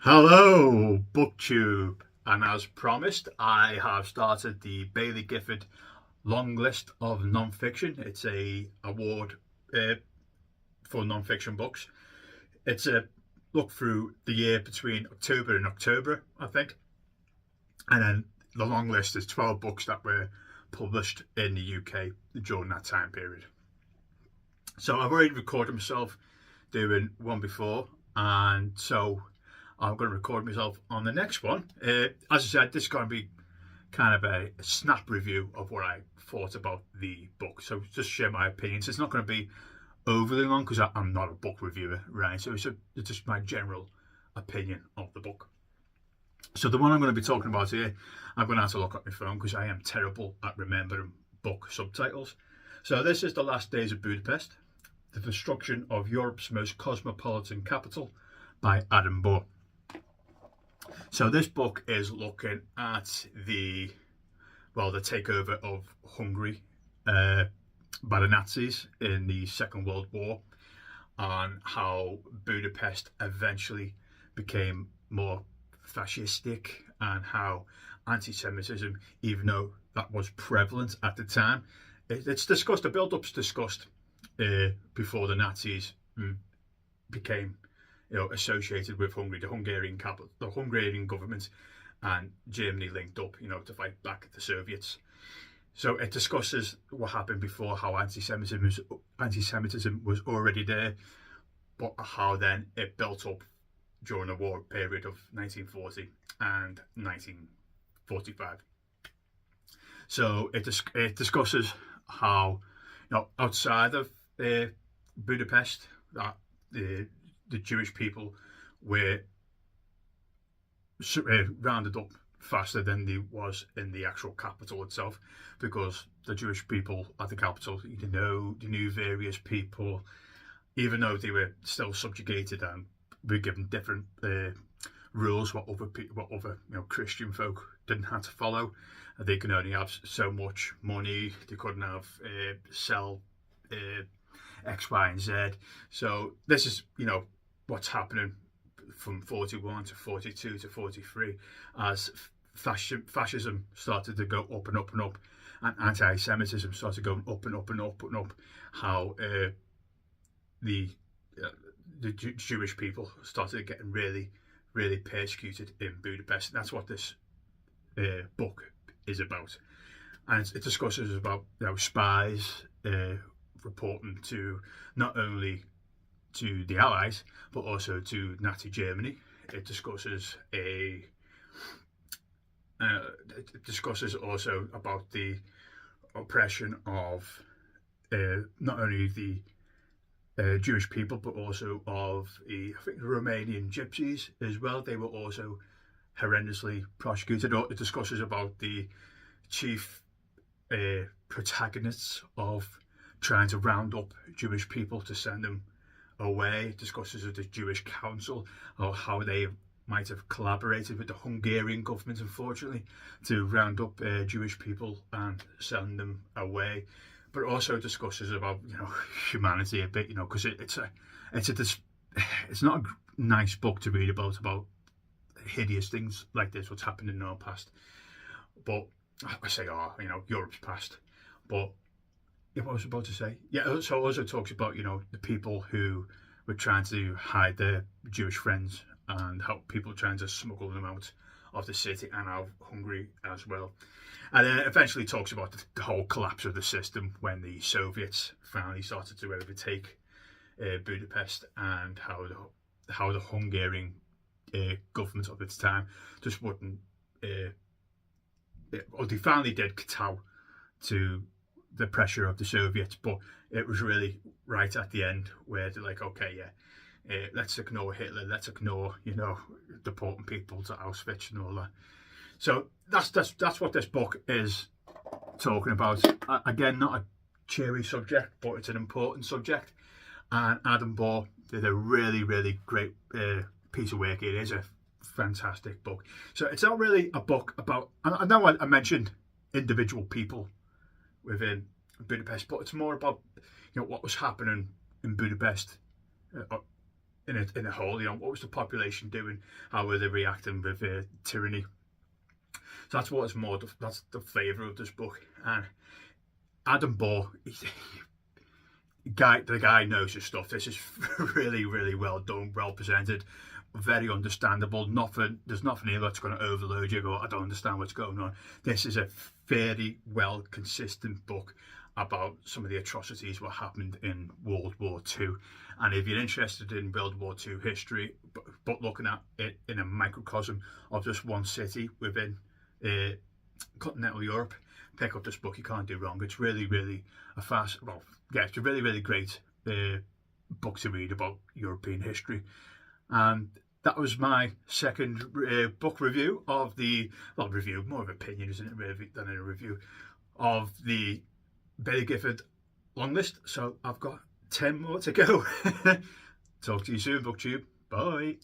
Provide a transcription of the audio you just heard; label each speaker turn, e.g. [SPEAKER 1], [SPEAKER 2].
[SPEAKER 1] Hello, BookTube, and as promised, I have started the Baillie Gifford Longlist of non-fiction. It's a award uh, for non-fiction books. It's a look through the year between October and October, I think, and then the long list is 12 books that were published in the UK during that time period. So I've already recorded myself doing one before, and so I'm going to record myself on the next one. As I said, this is going to be kind of a snap review of what I thought about the book. So just share my opinions. It's not going to be overly long because I'm not a book reviewer, right? So it's just my general opinion of the book. So the one I'm going to be talking about here, I'm going to have to look at my phone because I am terrible at remembering book subtitles. So this is The Last Days of Budapest, The Destruction of Europe's Most Cosmopolitan Capital by Adam Bor. So this book is looking at the takeover of Hungary by the Nazis in the Second World War, and how Budapest eventually became more fascistic, and how anti-Semitism, even though that was prevalent at the time, it's discussed. The build-up's discussed before the Nazis became associated with Hungary, the Hungarian capital, the Hungarian government, and Germany linked up, to fight back the Soviets. So it discusses what happened before, how anti-Semitism was already there, but how then it built up during the war period of 1940 and 1945. So it discusses how, outside of Budapest, that the Jewish people were rounded up faster than they was in the actual capital itself, because the Jewish people at the capital, they knew various people, even though they were still subjugated and were given different rules what other Christian folk didn't have to follow. They could only have so much money. They couldn't have sell X, Y, and Z. So this is what's happening from 41 to 42 to 43 as fascism started to go up and up and up, and anti-Semitism started going up and up and up and up. How the Jewish people started getting really, really persecuted in Budapest. And that's what this book is about. And it discusses about spies reporting to not only to the Allies but also to Nazi Germany. It discusses also about the oppression of not only the Jewish people but also of I think the Romanian gypsies as well. They were also horrendously prosecuted. It discusses about the chief protagonists of trying to round up Jewish people to send them away. It discusses with the Jewish Council, or how they might have collaborated with the Hungarian government, unfortunately, to round up Jewish people and send them away. But it also discusses about humanity a bit, because it's not a nice book to read about hideous things like this, what's happened in our past. But I say Europe's past. But what I was about to say, so it also talks about the people who were trying to hide their Jewish friends, and how people trying to smuggle them out of the city and out of Hungary as well. And then it eventually talks about the whole collapse of the system when the Soviets finally started to overtake Budapest, and how the Hungarian government of its time just wouldn't. They finally did kowtow to the pressure of the Soviets, but it was really right at the end where they're like, okay, let's ignore Hitler, let's ignore deporting people to Auschwitz and all that. So that's what this book is talking about. Again, not a cheery subject, but it's an important subject. And Adam Bor did a really, really great piece of work. It is a fantastic book. So it's not really a book about. I know I mentioned individual people within Budapest, but it's more about what was happening in Budapest in a whole. You know, what was the population doing? How were they reacting with tyranny? So that's what's more. That's the flavour of this book. And Adam Bor, the guy knows his stuff. This is really, really well done, well presented, very understandable. There's nothing here that's going to overload you. Go, I don't understand what's going on. This is a very well consistent book about some of the atrocities what happened in World War II. And if you're interested in World War II history, but looking at it in a microcosm of just one city within continental Europe, pick up this book. You can't do wrong. It's really, really it's a really, really great book to read about European history. And that was my second book review of more of opinion, isn't it, than a review of the Baillie Gifford Longlist. So I've got 10 more to go. Talk to you soon, BookTube. Bye.